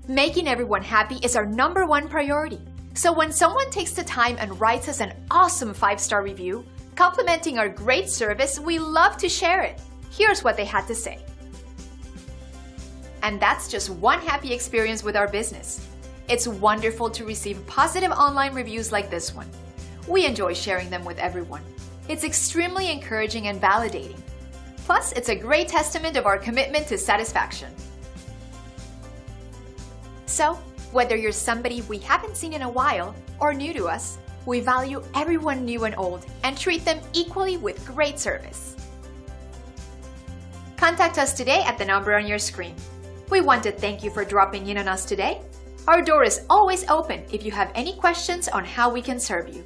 Making everyone happy is our #1 priority. So when someone takes the time and writes us an awesome 5-star review, complimenting our great service, we love to share it. Here's what they had to say. And that's just one happy experience with our business. It's wonderful to receive positive online reviews like this one. We enjoy sharing them with everyone. It's extremely encouraging and validating. Plus, it's a great testament of our commitment to satisfaction. So, whether you're somebody we haven't seen in a while or new to us, we value everyone new and old and treat them equally with great service. Contact us today at the number on your screen. We want to thank you for dropping in on us today. Our door is always open if you have any questions on how we can serve you.